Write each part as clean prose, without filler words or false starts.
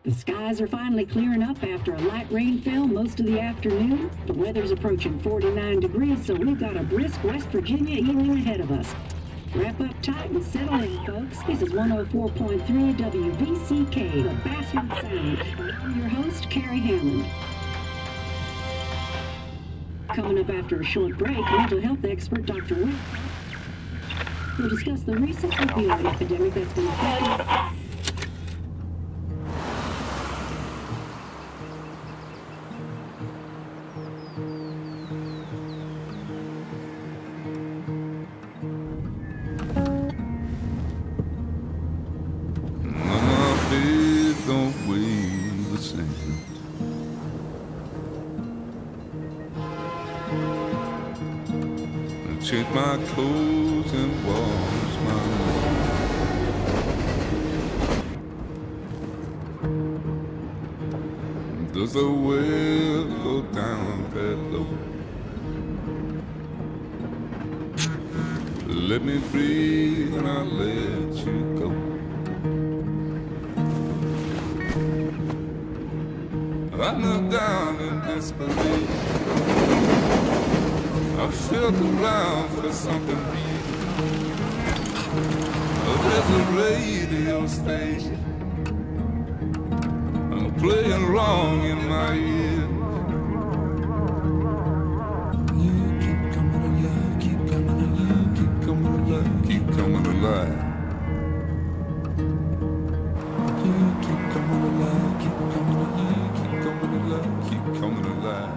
The skies are finally clearing up after a light rainfall most of the afternoon. The weather's approaching 49 degrees, so we've got a brisk West Virginia evening ahead of us. Wrap up tight and settle in, folks. This is 104.3 WVCK, the Basswood Sound. And I'm your host, Carrie Hammond. Coming up after a short break, mental health expert Dr. Will will discuss the recent opioid epidemic that's been affecting. Change my clothes and wash my hands. Does the well go down that low? Let me breathe and I'll let you go. I knelt down in disbelief. I felt around for something real. There's a radio station playing wrong in my ear. You keep coming alive, keep coming alive, keep coming alive, keep coming alive. You keep coming alive, keep coming alive, keep coming alive, keep coming alive.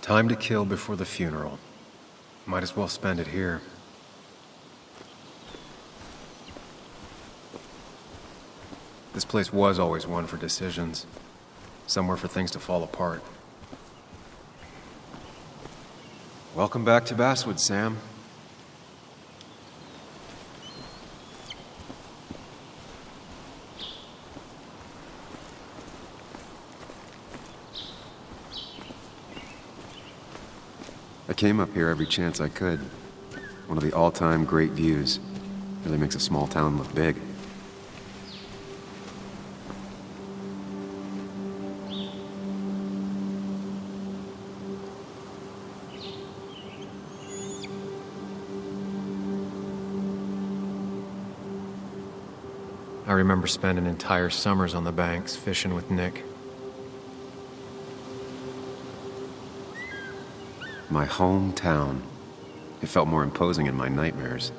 Time to kill before the funeral. Might as well spend it here. This place was always one for decisions. Somewhere for things to fall apart. Welcome back to Basswood, Sam. I came up here every chance I could. One of the all-time great views. Really makes a small town look big. I remember spending entire summers on the banks fishing with Nick. My hometown. It felt more imposing in my nightmares.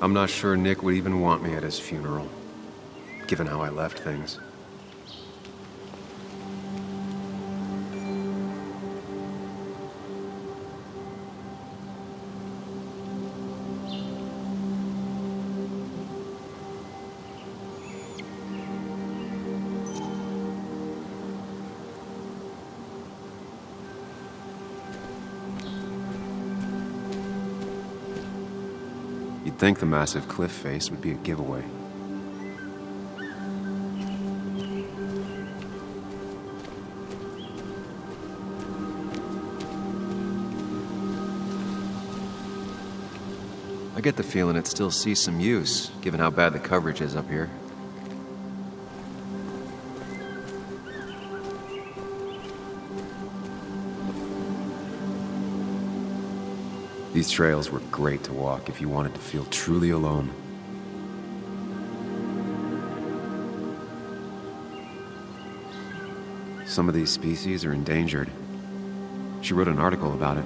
I'm not sure Nick would even want me at his funeral, given how I left things. You'd think the massive cliff face would be a giveaway. I get the feeling it still sees some use, given how bad the coverage is up here. These trails were great to walk if you wanted to feel truly alone. Some of these species are endangered. She wrote an article about it.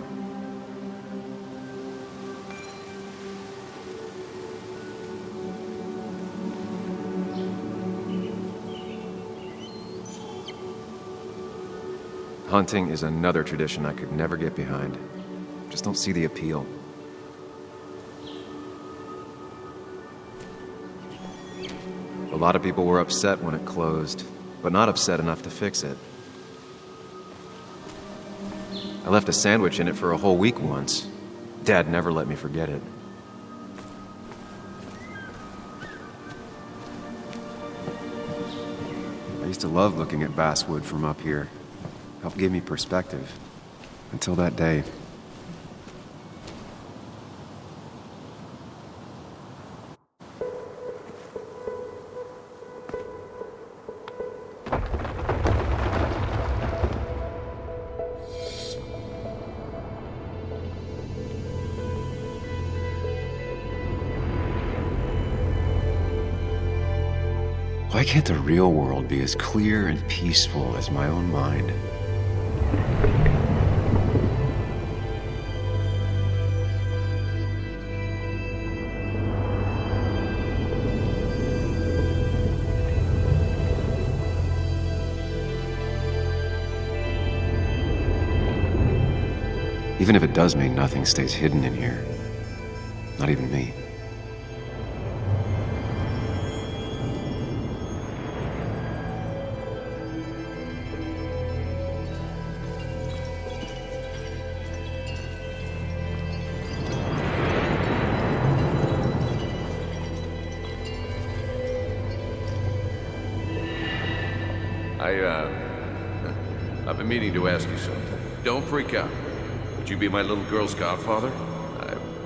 Hunting is another tradition I could never get behind. Just don't see the appeal. A lot of people were upset when it closed, but not upset enough to fix it. I left a sandwich in it for a whole week once. Dad never let me forget it. I used to love looking at basswood from up here. Helped give me perspective. Until that day. Why can't the real world be as clear and peaceful as my own mind? Even if it does mean nothing stays hidden in here. Not even me. I've been meaning to ask you something. Don't freak out. Would you be my little girl's godfather?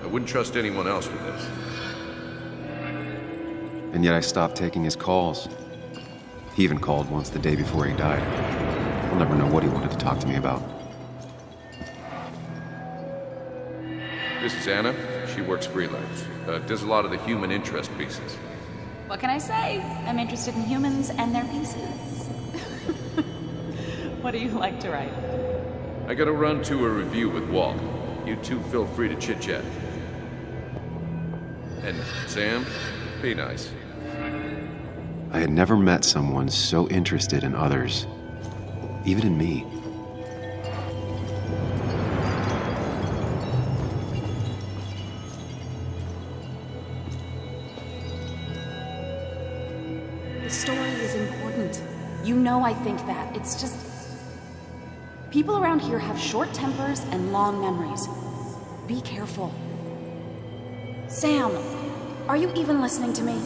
I wouldn't trust anyone else with this. And yet I stopped taking his calls. He even called once the day before he died. I'll never know what he wanted to talk to me about. This is Anna. She works freelance. Does a lot of the human interest pieces. What can I say? I'm interested in humans and their pieces. What do you like to write? I gotta run to a review with Walt. You two feel free to chit-chat. And Sam, be nice. I had never met someone so interested in others, even in me. The story is important. You know I think that. It's just... people around here have short tempers and long memories. Be careful. Sam, are you even listening to me?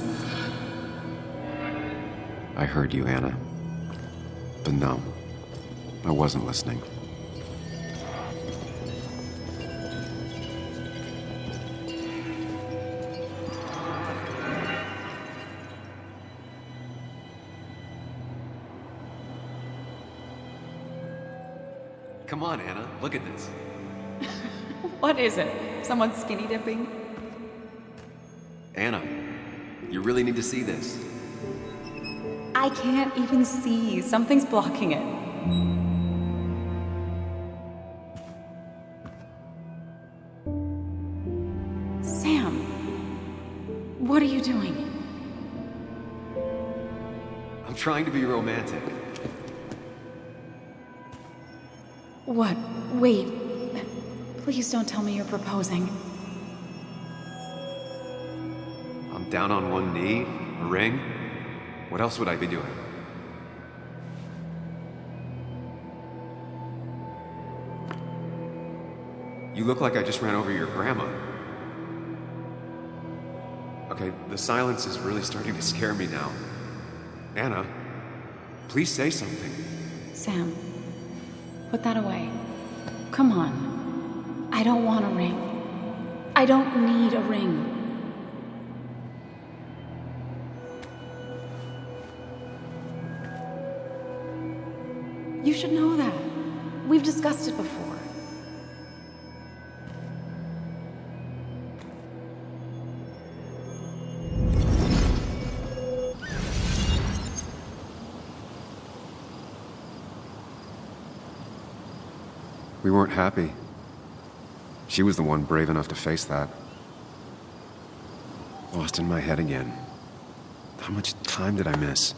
I heard you, Anna. But no, I wasn't listening. Come on, Anna, look at this. What is it? Someone skinny dipping? Anna, you really need to see this. I can't even see. Something's blocking it. Sam, what are you doing? I'm trying to be romantic. What? Wait. Please don't tell me you're proposing. I'm down on one knee, a ring. What else would I be doing? You look like I just ran over your grandma. Okay, the silence is really starting to scare me now. Anna, please say something. Sam, put that away. Come on. I don't want a ring. I don't need a ring. You should know that. We've discussed it before. We weren't happy. She was the one brave enough to face that. Lost in my head again. How much time did I miss?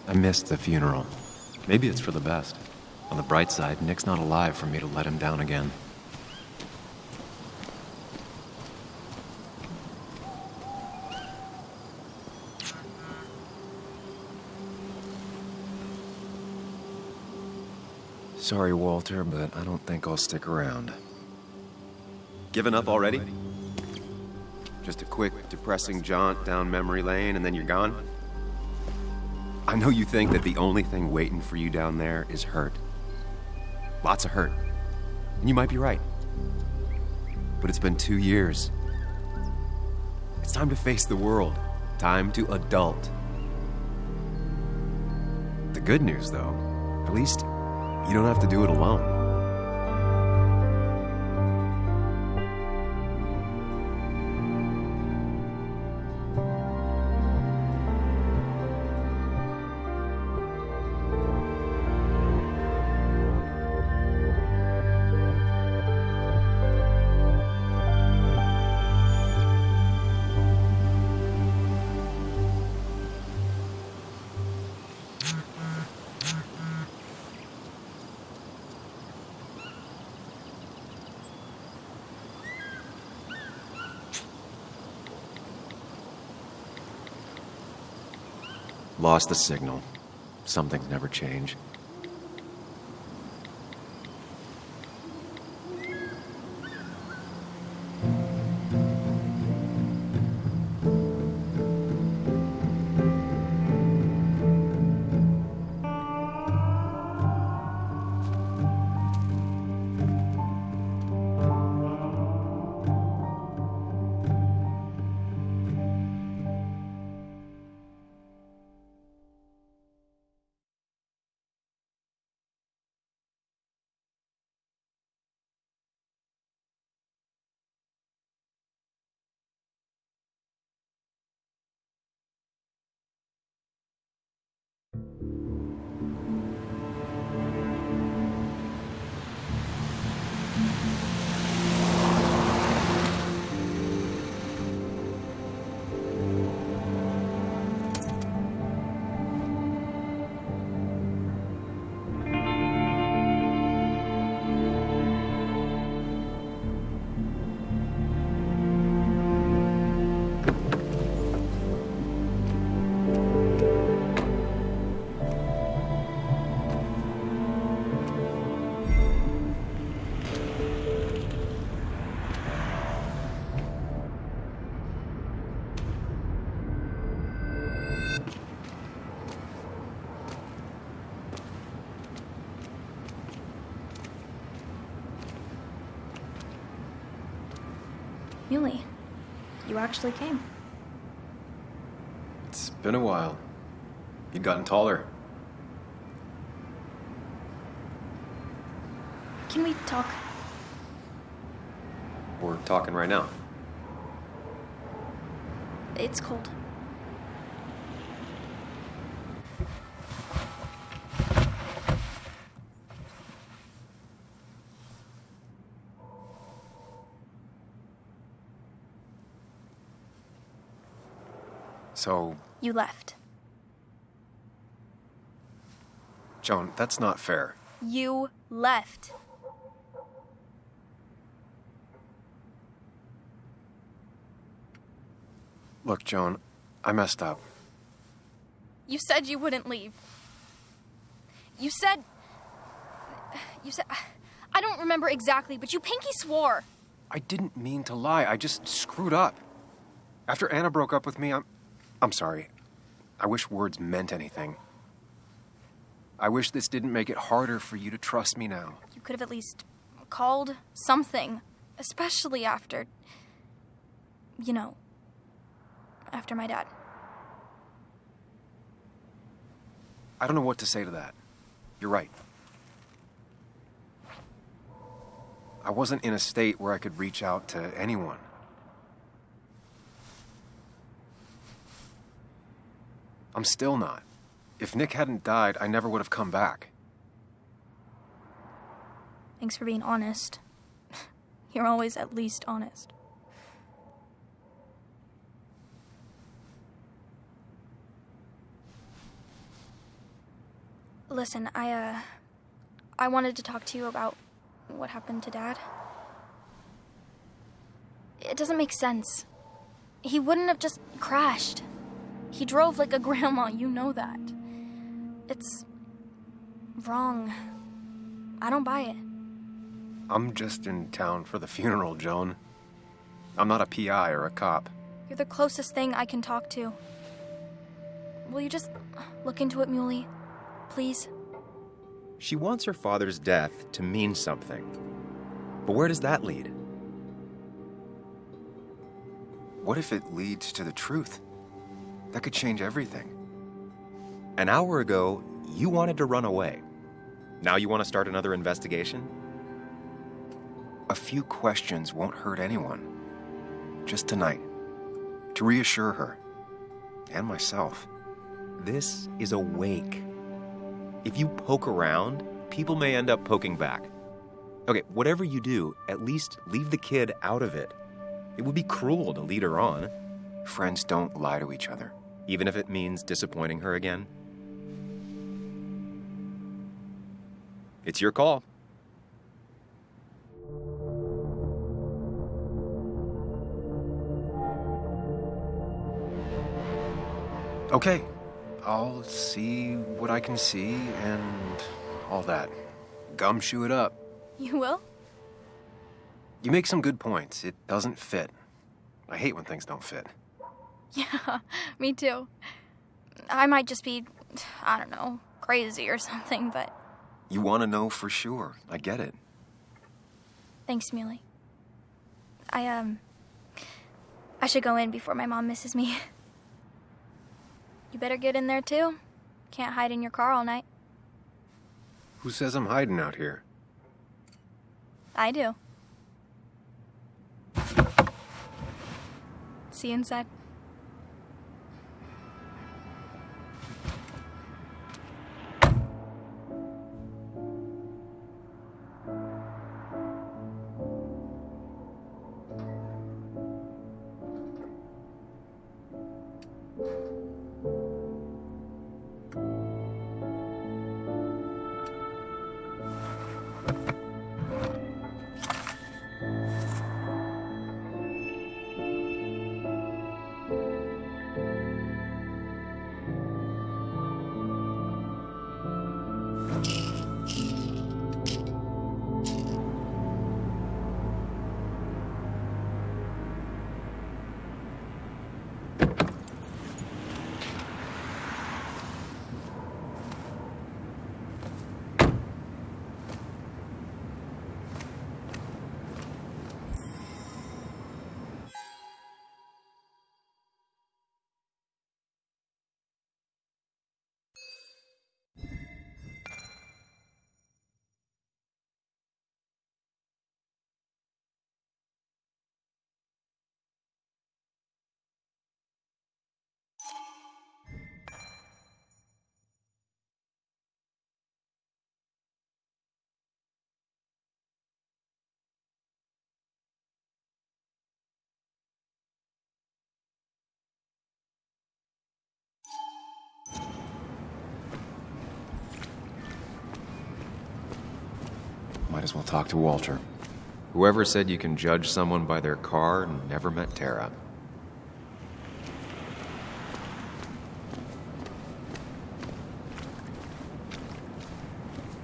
I missed the funeral. Maybe it's for the best. On the bright side, Nick's not alive for me to let him down again. Sorry, Walter, but I don't think I'll stick around. Given up already? Just a quick, depressing jaunt down memory lane and then you're gone? I know you think that the only thing waiting for you down there is hurt. Lots of hurt. And you might be right. But it's been 2 years. It's time to face the world. Time to adult. The good news, though, at least you don't have to do it alone. Lost the signal. Some things never change. Yuli, you actually came. It's been a while. You'd gotten taller. Can we talk? We're talking right now. It's cold. So, You left. Joan, that's not fair. You left. Look, Joan, I messed up. You said you wouldn't leave. You said... I don't remember exactly, but you pinky swore. I didn't mean to lie. I just screwed up. After Anna broke up with me, I'm sorry. I wish words meant anything. I wish this didn't make it harder for you to trust me now. You could have at least called something, especially after... You know, after my dad. I don't know what to say to that. You're right. I wasn't in a state where I could reach out to anyone. I'm still not. If Nick hadn't died, I never would have come back. Thanks for being honest. You're always at least honest. Listen, I wanted to talk to you about what happened to Dad. It doesn't make sense. He wouldn't have just crashed. He drove like a grandma, you know that. It's wrong. I don't buy it. I'm just in town for the funeral, Joan. I'm not a PI or a cop. You're the closest thing I can talk to. Will you just look into it, Muley? Please? She wants her father's death to mean something. But where does that lead? What if it leads to the truth? That could change everything. An hour ago, you wanted to run away. Now you want to start another investigation? A few questions won't hurt anyone. Just tonight. To reassure her. And myself. This is a wake. If you poke around, people may end up poking back. Okay, whatever you do, at least leave the kid out of it. It would be cruel to lead her on. Friends don't lie to each other, even if it means disappointing her again. It's your call. Okay, I'll see what I can see and all that. Gumshoe it up. You will? You make some good points. It doesn't fit. I hate when things don't fit. Yeah, me too. I might just be, I don't know, crazy or something, but... You want to know for sure. I get it. Thanks, Muley. I should go in before my mom misses me. You better get in there, too. Can't hide in your car all night. Who says I'm hiding out here? I do. See you inside. Might as well talk to Walter. Whoever said you can judge someone by their car never met Tara.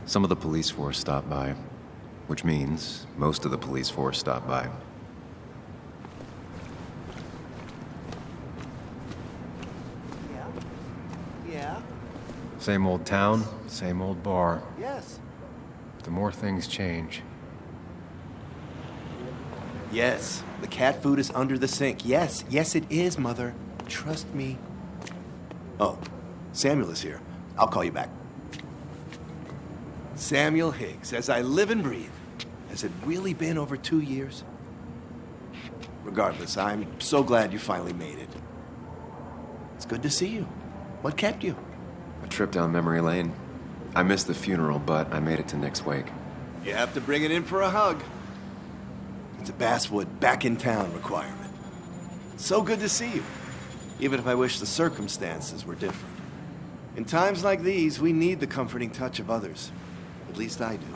Some of the police force stopped by, which means most of the police force stopped by. Yeah? Same old town, same old bar. Yes. The more things change. Yes, the cat food is under the sink. Yes, yes it is, Mother. Trust me. Oh, Samuel is here. I'll call you back. Samuel Higgs, as I live and breathe. Has it really been over 2 years? Regardless, I'm so glad you finally made it. It's good to see you. What kept you? A trip down memory lane. I missed the funeral, but I made it to Nick's wake. You have to bring it in for a hug. It's a Basswood back in town requirement. So good to see you, even if I wish the circumstances were different. In times like these, we need the comforting touch of others. At least I do.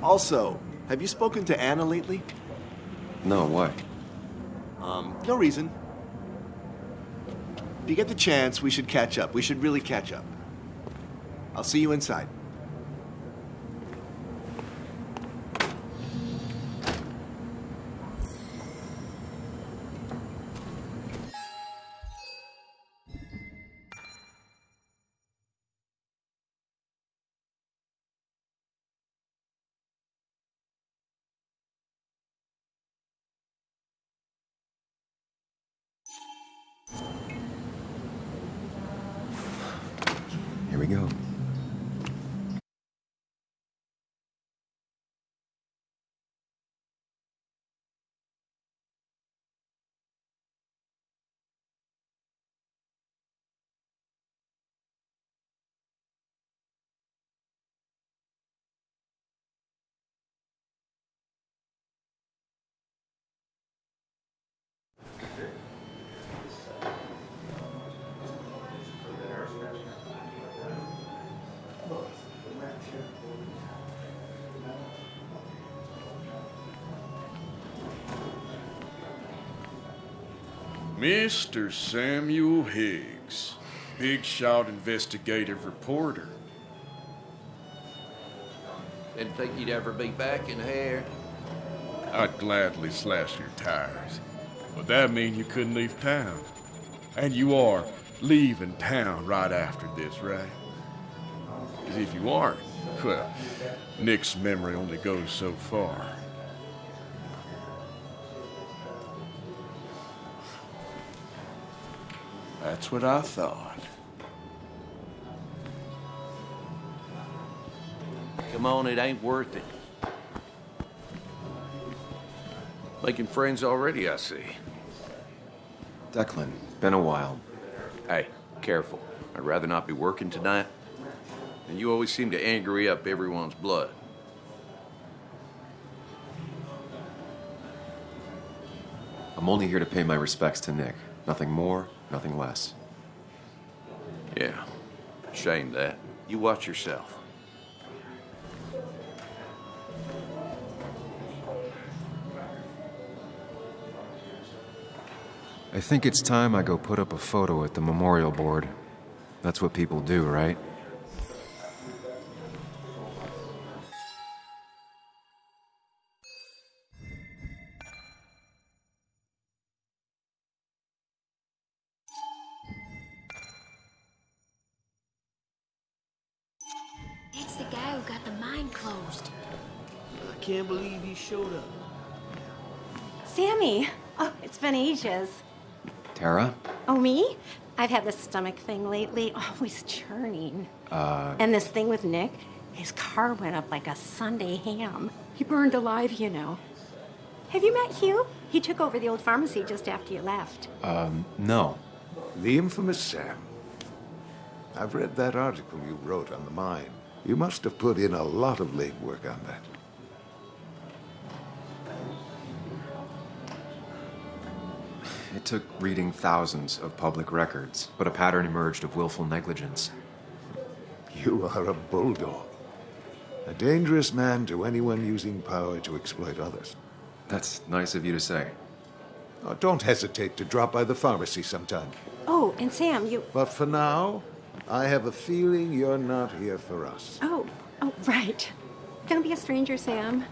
Also, have you spoken to Anna lately? No, why? No reason. If you get the chance, we should catch up. We should really catch up. I'll see you inside. Here we go. Mr. Samuel Higgs, big shot investigative reporter. Didn't think you'd ever be back in here. I'd gladly slash your tires, but that mean you couldn't leave town. And you are leaving town right after this, right? As if you aren't, well, Nick's memory only goes so far. That's what I thought. Come on, it ain't worth it. Making friends already, I see. Declan, been a while. Hey, careful. I'd rather not be working tonight. And you always seem to angry up everyone's blood. I'm only here to pay my respects to Nick. Nothing more, nothing less. Yeah, shame that. You watch yourself. I think it's time I go put up a photo at the memorial board. That's what people do, right? It's the guy who got the mine closed. I can't believe he showed up. Sammy! Oh, it's been ages. Tara? Oh, me? I've had this stomach thing lately, always churning. And this thing with Nick, his car went up like a Sunday ham. He burned alive, you know. Have you met Hugh? He took over the old pharmacy just after you left. No. The infamous Sam. I've read that article you wrote on the mine. You must have put in a lot of legwork on that. It took reading thousands of public records, but a pattern emerged of willful negligence. You are a bulldog. A dangerous man to anyone using power to exploit others. That's nice of you to say. Oh, don't hesitate to drop by the pharmacy sometime. Oh, and Sam, you... But for now, I have a feeling you're not here for us. Oh, right. Don't be a stranger, Sam.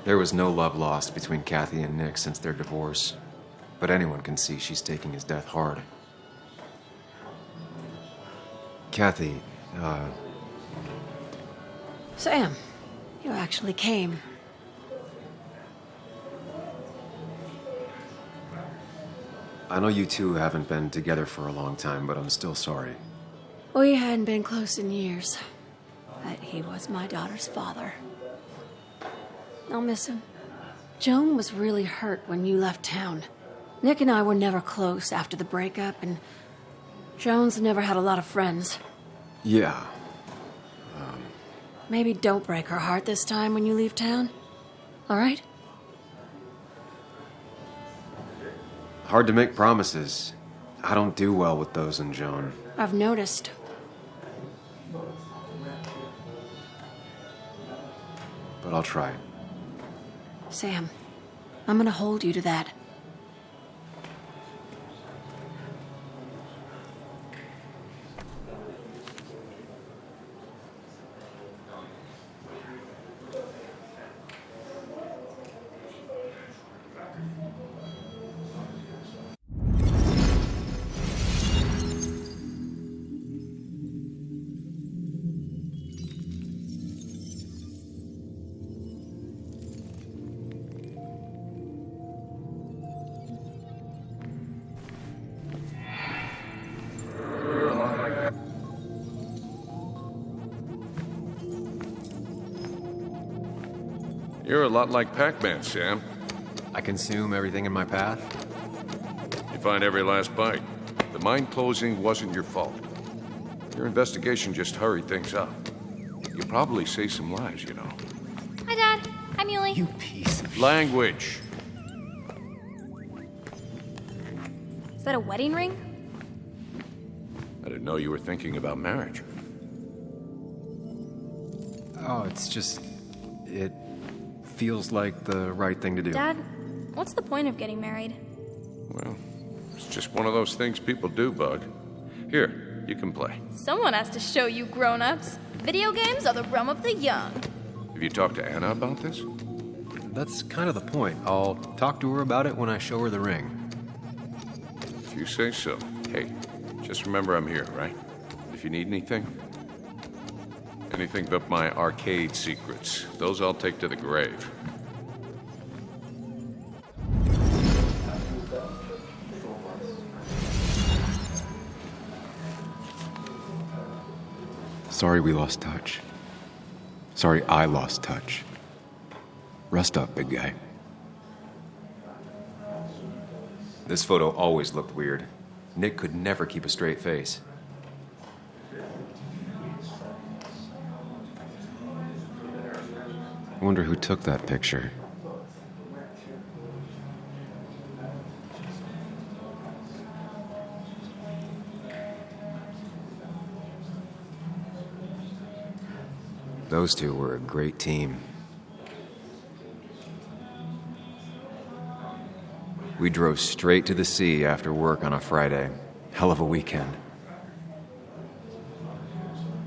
There was no love lost between Kathy and Nick since their divorce, but anyone can see she's taking his death hard. Kathy, Sam, you actually came. I know you two haven't been together for a long time, but I'm still sorry. We hadn't been close in years, but he was my daughter's father. I'll miss him. Joan was really hurt when you left town. Nick and I were never close after the breakup, and Joan's never had a lot of friends. Yeah. Maybe don't break her heart this time when you leave town. All right? Hard to make promises. I don't do well with those in Joan. I've noticed. But I'll try. Sam, I'm gonna hold you to that. You're a lot like Pac-Man, Sam. I consume everything in my path? You find every last bite. The mine closing wasn't your fault. Your investigation just hurried things up. You probably saved some lives, you know. Hi, Dad. Hi, Muley. You piece of Language. Is that a wedding ring? I didn't know you were thinking about marriage. Oh, it's just... It feels like the right thing to do. Dad, what's the point of getting married? Well, it's just one of those things people do, Bug. Here, you can play. Someone has to show you grown-ups. Video games are the realm of the young. Have you talked to Anna about this? That's kind of the point. I'll talk to her about it when I show her the ring. If you say so. Hey, just remember I'm here, right? If you need anything. Anything but my arcade secrets. Those I'll take to the grave. Sorry we lost touch. Sorry I lost touch. Rest up, big guy. This photo always looked weird. Nick could never keep a straight face. I wonder who took that picture. Those two were a great team. We drove straight to the sea after work on a Friday. Hell of a weekend.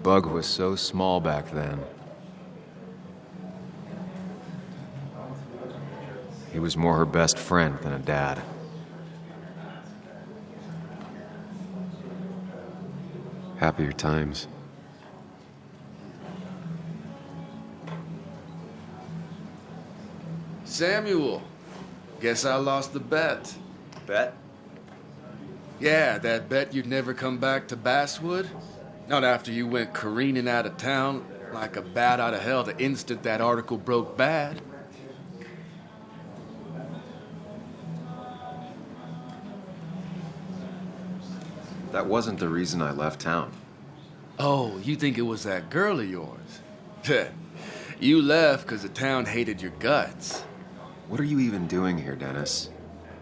Bug was so small back then. He was more her best friend than a dad. Happier times. Samuel, guess I lost the bet. Bet? Yeah, that bet you'd never come back to Basswood? Not after you went careening out of town like a bat out of hell the instant that article broke bad. That wasn't the reason I left town. Oh, you think it was that girl of yours? You left because the town hated your guts. What are you even doing here, Dennis?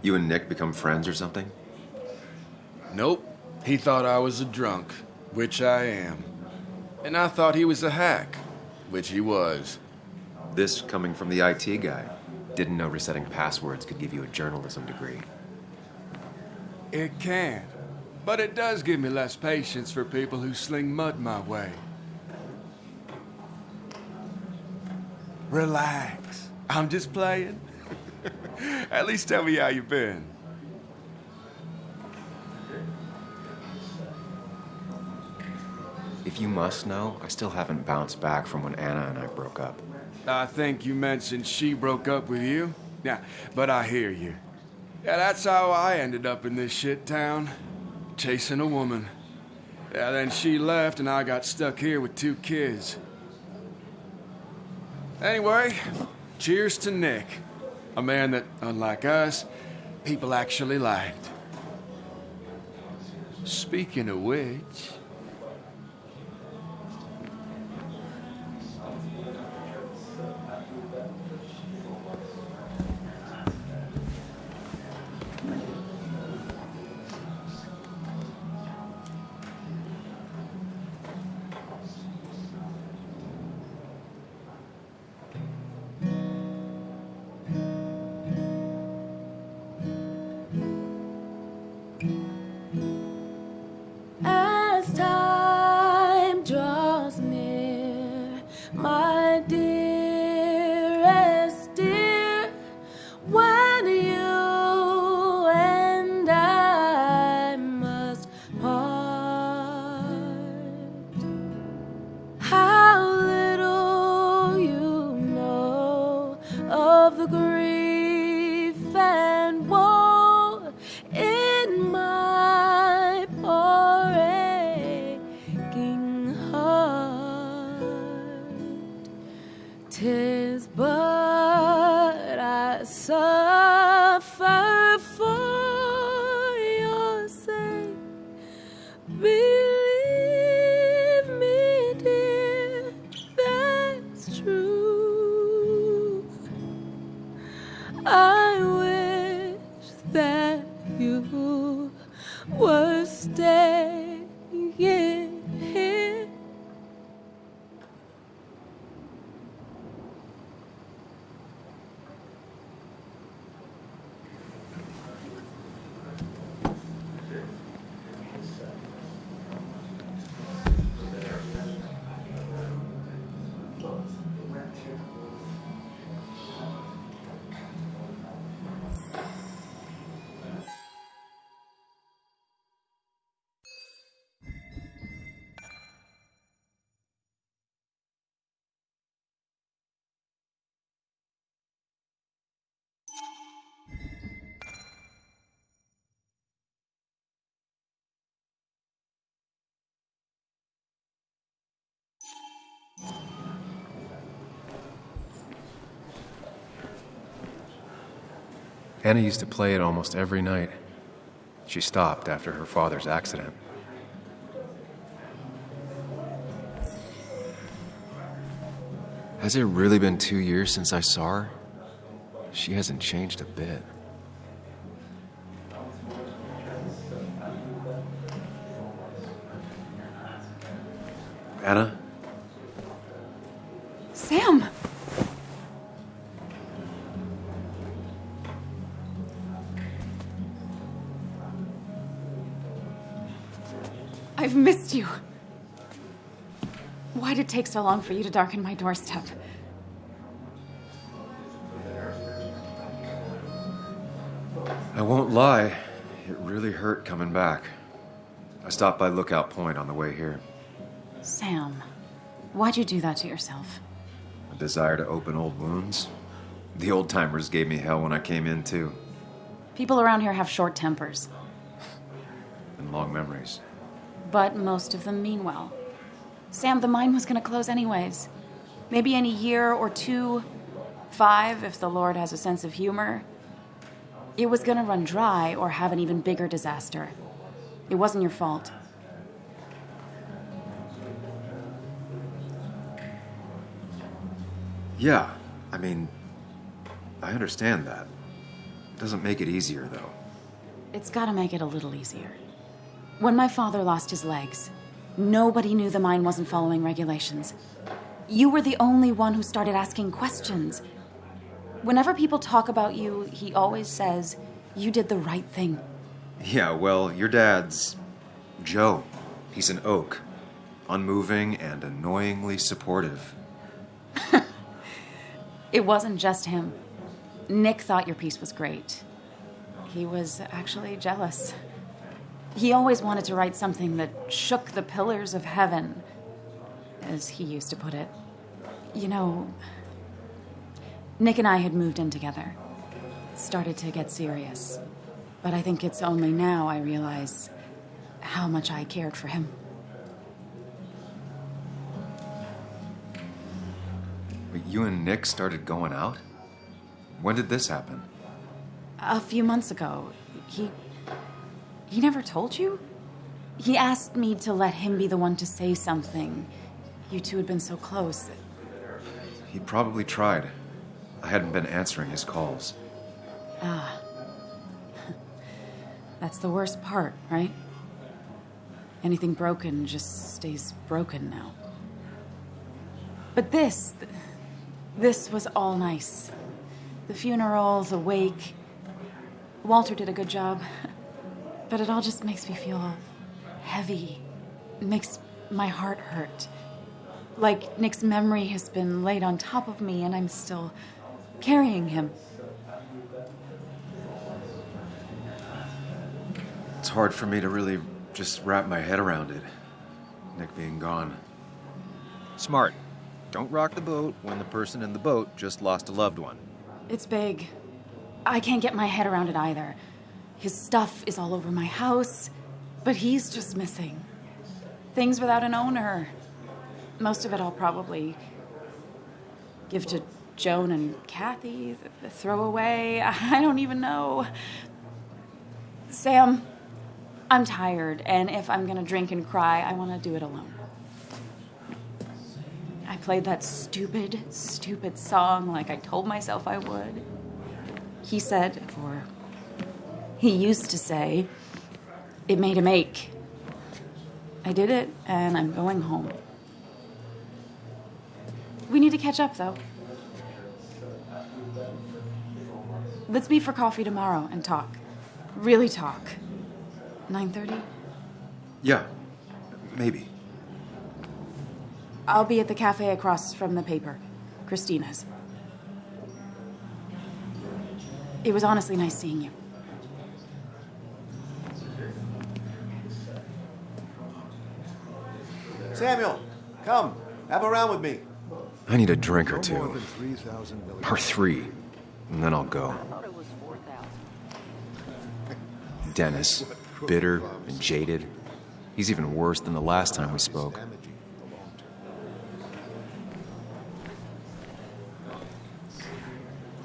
You and Nick become friends or something? Nope. He thought I was a drunk, which I am. And I thought he was a hack, which he was. This coming from the IT guy. Didn't know resetting passwords could give you a journalism degree. It can. But it does give me less patience for people who sling mud my way. Relax. I'm just playing. At least tell me how you been. If you must know, I still haven't bounced back from when Anna and I broke up. I think you mentioned she broke up with you. Yeah, but I hear you. Yeah, that's how I ended up in this shit town. Chasing a woman. Yeah, then she left and I got stuck here with 2 kids. Anyway, cheers to Nick. A man that, unlike us, people actually liked. Speaking of which... As time draws near, my dearest dear, when you and I must part, how little you know of the grief and woe in my poor aching heart. 'Tis but I suffer for your sake. Believe me, dear, that's true. I wish that you were staying here. Anna used to play it almost every night. She stopped after her father's accident. Has it really been 2 years since I saw her? She hasn't changed a bit. Anna? Sam! I've missed you. Why'd it take so long for you to darken my doorstep? I won't lie, it really hurt coming back. I stopped by Lookout Point on the way here. Sam, why'd you do that to yourself? A desire to open old wounds? The old-timers gave me hell when I came in, too. People around here have short tempers. And long memories. But most of them mean well. Sam, the mine was gonna close anyways. Maybe in a year or 2, 5, if the Lord has a sense of humor. It was gonna run dry or have an even bigger disaster. It wasn't your fault. Yeah, I mean, I understand that. Doesn't make it easier, though. It's gotta make it a little easier. When my father lost his legs, nobody knew the mine wasn't following regulations. You were the only one who started asking questions. Whenever people talk about you, he always says, you did the right thing. Yeah, well, your dad's Joe. He's an oak. Unmoving and annoyingly supportive. It wasn't just him. Nick thought your piece was great. He was actually jealous. He always wanted to write something that shook the pillars of heaven, as he used to put it. You know, Nick and I had moved in together. Started to get serious. But I think it's only now I realize how much I cared for him. But you and Nick started going out? When did this happen? A few months ago. He never told you? He asked me to let him be the one to say something. You two had been so close. He probably tried. I hadn't been answering his calls. Ah. That's the worst part, right? Anything broken just stays broken now. But this was all nice. The funeral, the wake. Walter did a good job. But it all just makes me feel heavy. It makes my heart hurt. Like Nick's memory has been laid on top of me and I'm still carrying him. It's hard for me to really just wrap my head around it. Nick being gone. Smart. Don't rock the boat when the person in the boat just lost a loved one. It's big. I can't get my head around it either. His stuff is all over my house, but he's just missing. Things without an owner. Most of it I'll probably give to Joan and Kathy, throw away. I don't even know. Sam, I'm tired, and if I'm gonna drink and cry, I want to do it alone. I played that stupid song like I told myself I would. He said, or he used to say, it made him ache. I did it, and I'm going home. We need to catch up, though. Let's meet for coffee tomorrow and talk. Really talk. 9:30? Yeah, maybe. I'll be at the cafe across from the paper. Christina's. It was honestly nice seeing you. Samuel, come. Have a round with me. I need a drink or two. Or 3. And then I'll go. Dennis, bitter and jaded. He's even worse than the last time we spoke.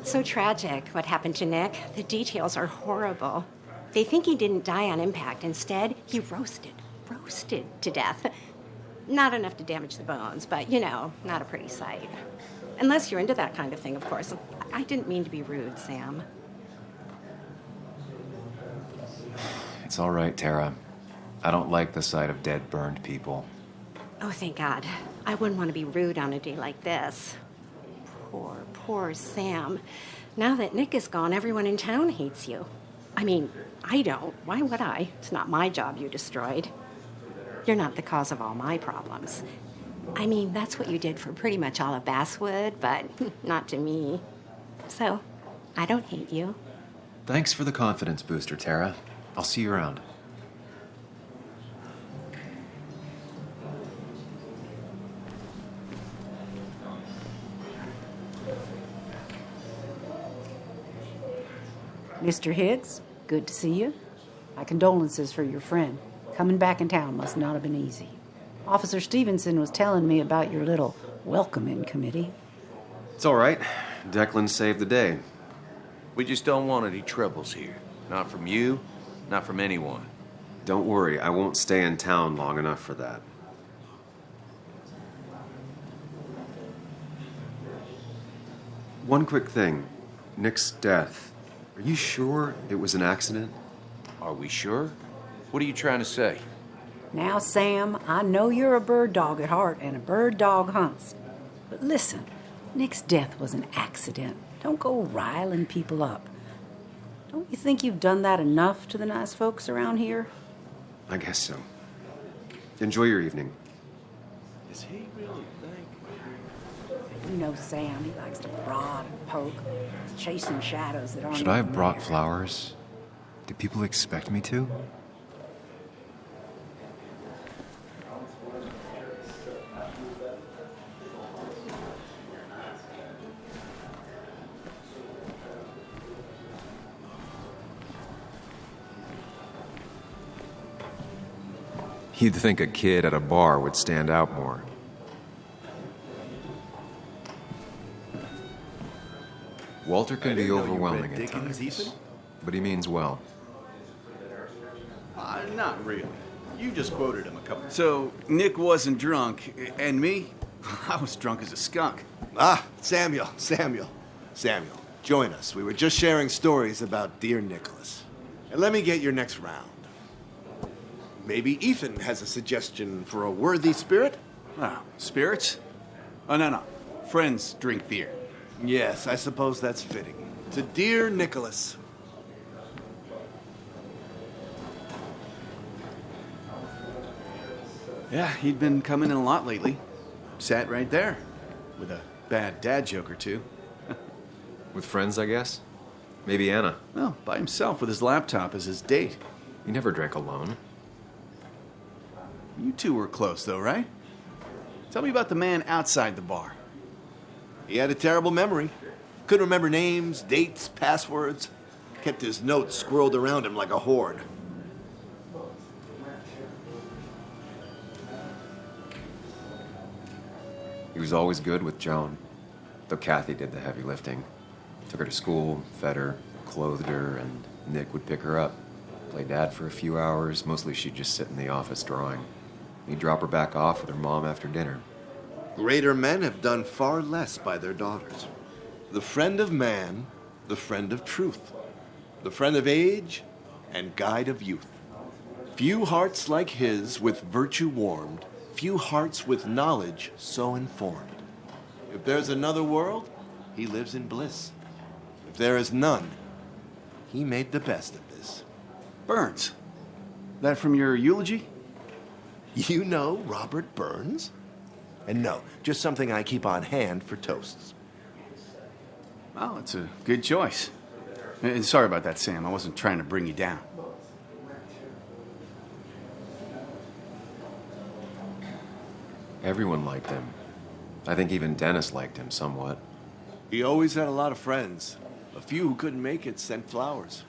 So tragic, what happened to Nick. The details are horrible. They think he didn't die on impact. Instead, he roasted to death. Not enough to damage the bones, but, you know, not a pretty sight. Unless you're into that kind of thing, of course. I didn't mean to be rude, Sam. It's all right, Tara. I don't like the sight of dead, burned people. Oh, thank God. I wouldn't want to be rude on a day like this. Poor Sam. Now that Nick is gone, everyone in town hates you. I mean, I don't. Why would I? It's not my job you destroyed. You're not the cause of all my problems. I mean, that's what you did for pretty much all of Basswood, but not to me. So, I don't hate you. Thanks for the confidence booster, Tara. I'll see you around. Mr. Hicks, good to see you. My condolences for your friend. Coming back in town must not have been easy. Officer Stevenson was telling me about your little welcoming committee. It's all right. Declan saved the day. We just don't want any troubles here. Not from you, not from anyone. Don't worry, I won't stay in town long enough for that. One quick thing. Nick's death. Are you sure it was an accident? Are we sure? What are you trying to say? Now, Sam, I know you're a bird dog at heart and a bird dog hunts. But listen, Nick's death was an accident. Don't go riling people up. Don't you think you've done that enough to the nice folks around here? I guess so. Enjoy your evening. Does he really think? You know Sam, he likes to prod and poke. He's chasing shadows that aren't Should I have even brought there. flowers? Do people expect me to? You'd think a kid at a bar would stand out more. Walter can be overwhelming at times, but he means well. Not really. You just quoted him a couple. So, Nick wasn't drunk, and me? I was drunk as a skunk. Samuel, join us. We were just sharing stories about dear Nicholas. And let me get your next round. Maybe Ethan has a suggestion for a worthy spirit? Oh, spirits? Oh, no. Friends drink beer. Yes, I suppose that's fitting. To dear Nicholas. Yeah, he'd been coming in a lot lately. Sat right there. With a bad dad joke or two. With friends, I guess? Maybe Anna. Well, by himself with his laptop as his date. He never drank alone. You two were close, though, right? Tell me about the man outside the bar. He had a terrible memory. Couldn't remember names, dates, passwords. Kept his notes squirreled around him like a hoard. He was always good with Joan, though Kathy did the heavy lifting. Took her to school, fed her, clothed her, and Nick would pick her up. Play dad for a few hours. Mostly she'd just sit in the office drawing. He'd drop her back off with her mom after dinner. Greater men have done far less by their daughters. The friend of man, the friend of truth, the friend of age, and guide of youth. Few hearts like his with virtue warmed, few hearts with knowledge so informed. If there's another world, he lives in bliss. If there is none, he made the best of this. Burns. That from your eulogy? You know Robert Burns? And no, just something I keep on hand for toasts. Well, it's a good choice. And sorry about that, Sam. I wasn't trying to bring you down. Everyone liked him. I think even Dennis liked him somewhat. He always had a lot of friends. A few who couldn't make it sent flowers.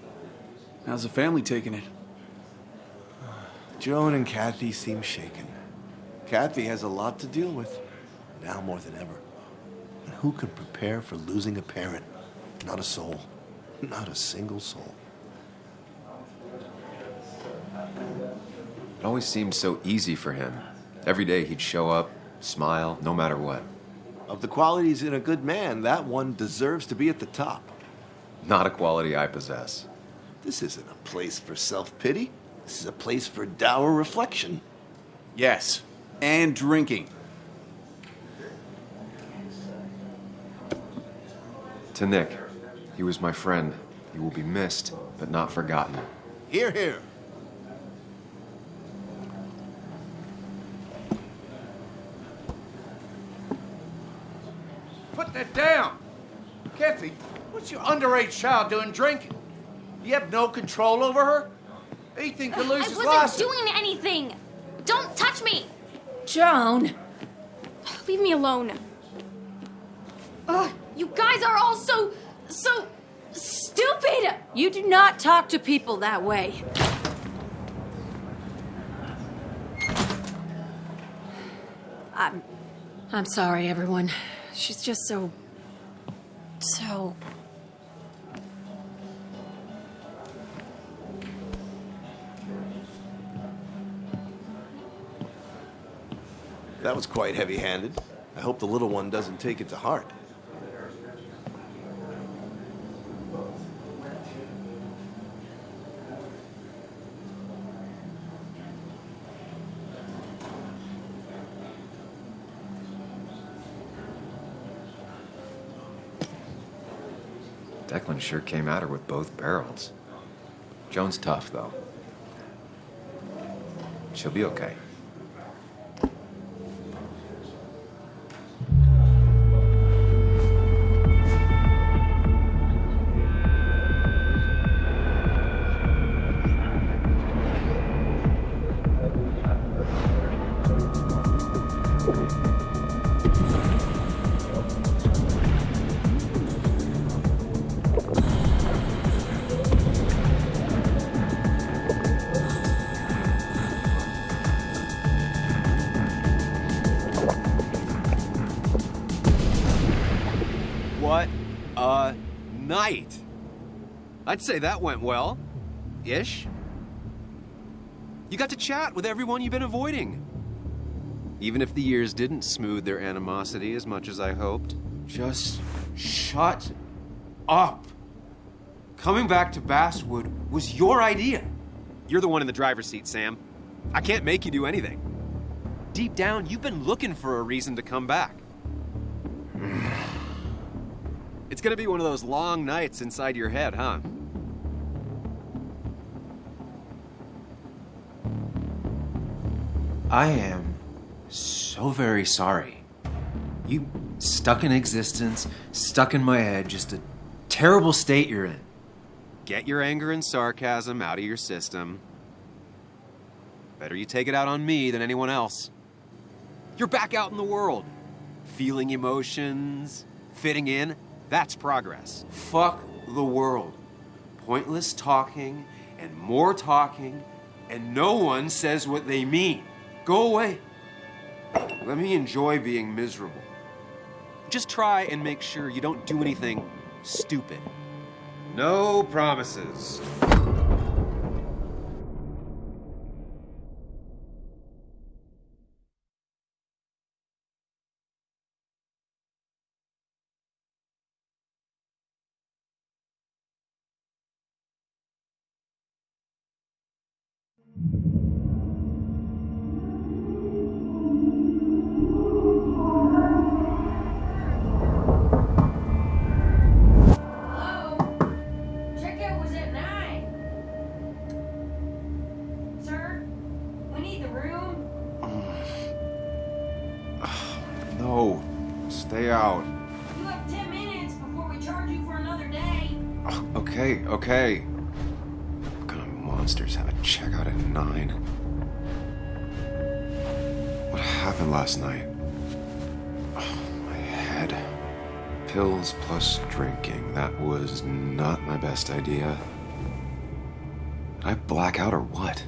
How's the family taking it? Joan and Kathy seem shaken. Kathy has a lot to deal with, now more than ever. And who can prepare for losing a parent? Not a soul. Not a single soul. It always seemed so easy for him. Every day he'd show up, smile, no matter what. Of the qualities in a good man, that one deserves to be at the top. Not a quality I possess. This isn't a place for self-pity. This is a place for dour reflection. Yes, and drinking. To Nick, he was my friend. He will be missed, but not forgotten. Hear, hear. Put that down. Kathy, what's your underage child doing drinking? You have no control over her? Ethan could lose his I license. wasn't doing anything. Don't touch me. Joan! Leave me alone. You guys are all so stupid. stupid! You do not talk to people that way. I'm sorry, everyone. She's just so... That was quite heavy-handed. I hope the little one doesn't take it to heart. Declan sure came at her with both barrels. Joan's tough, though. She'll be okay. What a night! I'd say that went well. Ish. You got to chat with everyone you've been avoiding. Even if the years didn't smooth their animosity as much as I hoped. Just shut up. Coming back to Basswood was your idea. You're the one in the driver's seat, Sam. I can't make you do anything. Deep down, you've been looking for a reason to come back. It's gonna be one of those long nights inside your head, huh? I am so very sorry. You stuck in existence, stuck in my head, just a terrible state you're in. Get your anger and sarcasm out of your system. Better you take it out on me than anyone else. You're back out in the world. Feeling emotions, fitting in. That's progress. Fuck the world. Pointless talking and more talking, and no one says what they mean. Go away. Let me enjoy being miserable. Just try and make sure you don't do anything stupid. No promises. No, stay out. You have 10 minutes before we charge you for another day. Okay. What kind of monsters have a checkout at 9? What happened last night? My head. Pills plus drinking. That was not my best idea. Did I black out or what?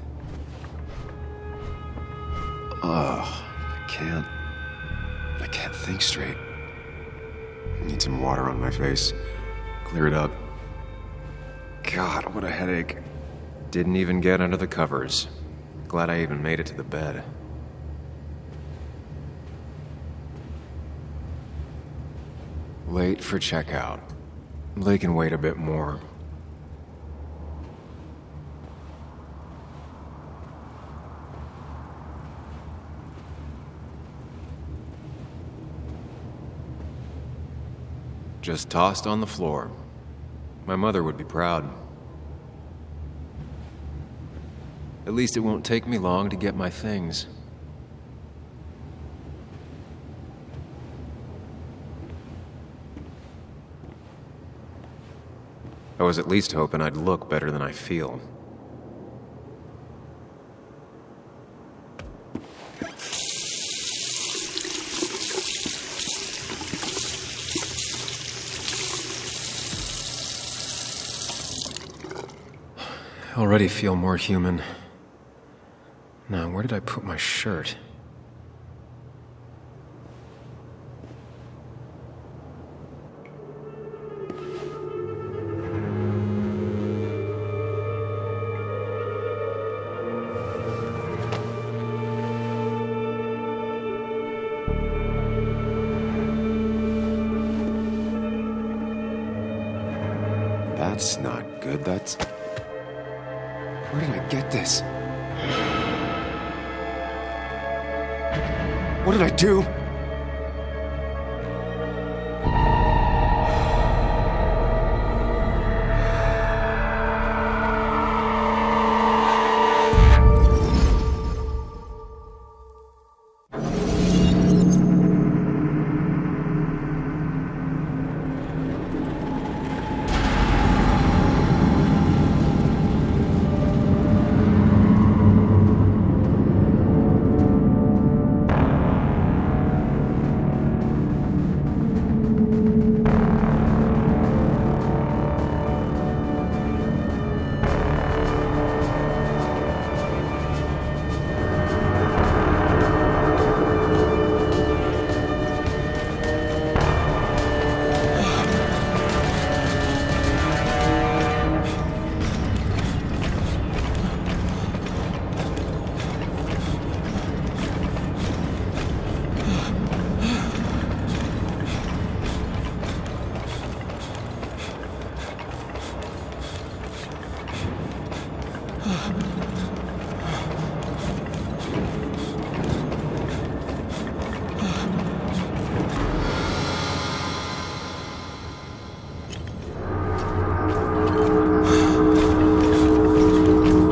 I can't think straight. I need some water on my face. Clear it up. God, what a headache. Didn't even get under the covers. Glad I even made it to the bed. Late for checkout. They can wait a bit more. Just tossed on the floor. My mother would be proud. At least it won't take me long to get my things. I was at least hoping I'd look better than I feel. already feel more human. Now, where did I put my shirt? That's not good. That's... Where did I get this? What did I do?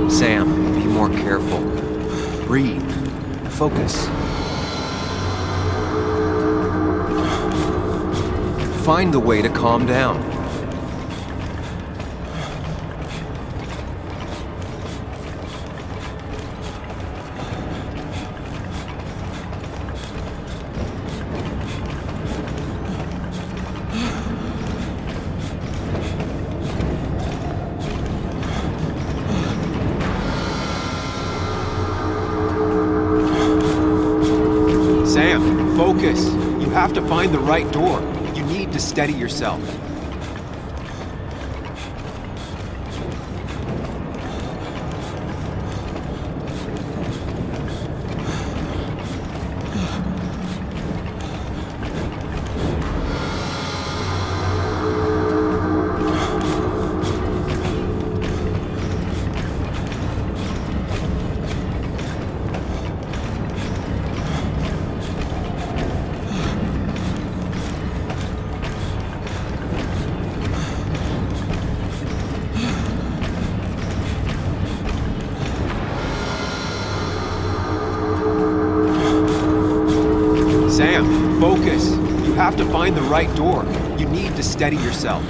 Sam, be more careful. Breathe. Focus. Find the way to calm down. Sam, focus. You have to find the right door. You need to steady yourself. Sam, focus. You have to find the right door. You need to steady yourself.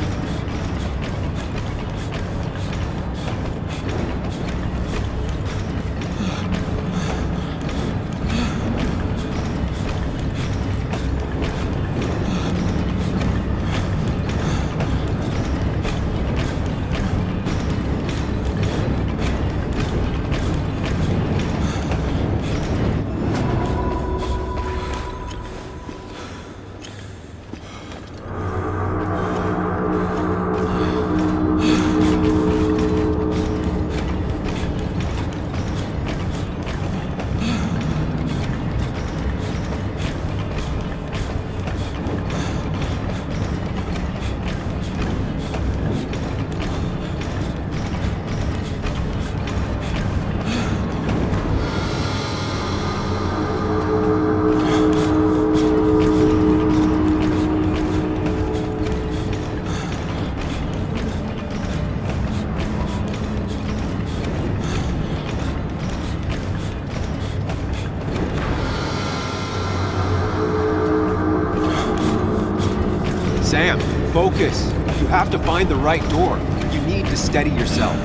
Sam, focus. You have to find the right door. You need to steady yourself.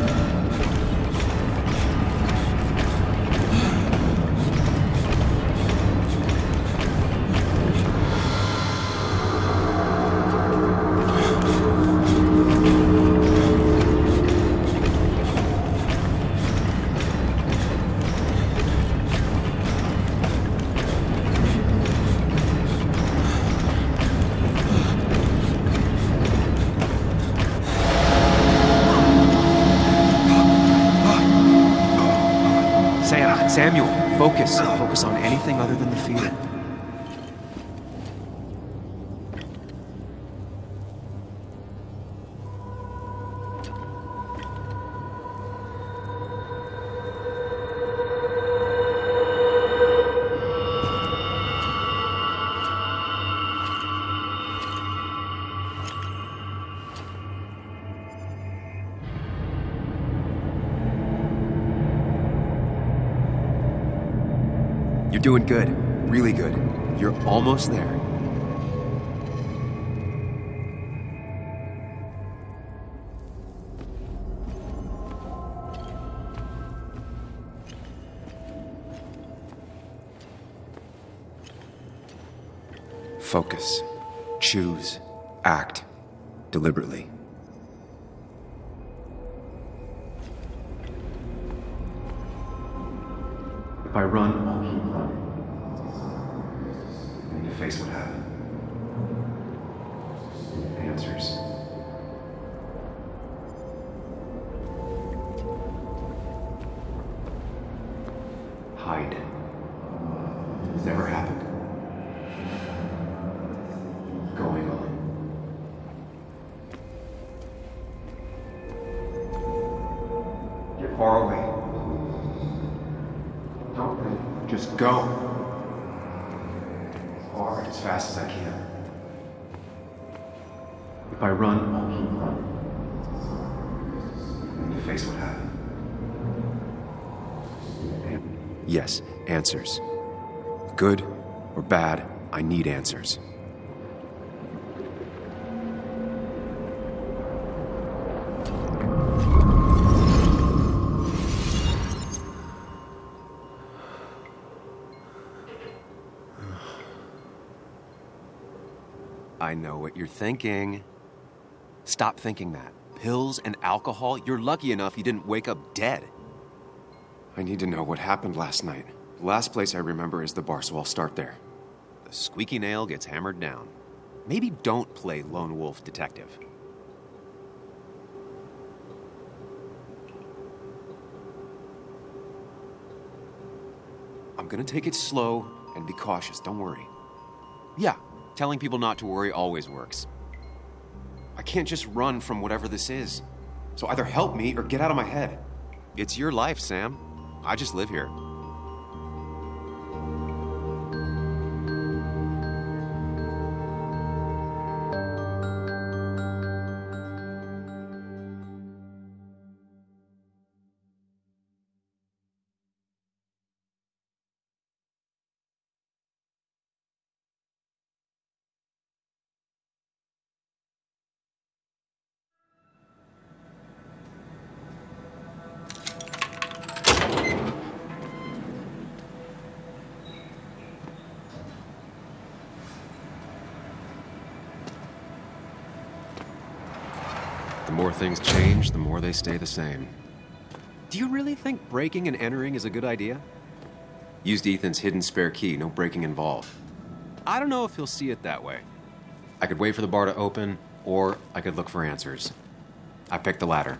Samuel, focus. Focus on anything other than the fear. You're doing good. Really good. You're almost there. Focus. Choose. Act. Deliberately. If I run, I'll keep running. I need to face what happened. Answers. Hide. It's never happened. Going on. Get far away. Don't run. Just go. Far as fast as I can. If I run, I'll keep running. I need to face what happened. Yes, answers. Good or bad, I need answers. I know what you're thinking. Stop thinking that. Pills and alcohol? You're lucky enough you didn't wake up dead. I need to know what happened last night. The last place I remember is the bar, so I'll start there. The squeaky nail gets hammered down. Maybe don't play lone wolf detective. I'm gonna take it slow and be cautious, don't worry. Yeah, telling people not to worry always works. I can't just run from whatever this is. So either help me or get out of my head. It's your life, Sam. I just live here. The more things change, the more they stay the same. Do you really think breaking and entering is a good idea? Used Ethan's hidden spare key, no breaking involved. I don't know if he'll see it that way. I could wait for the bar to open, or I could look for answers. I picked the latter.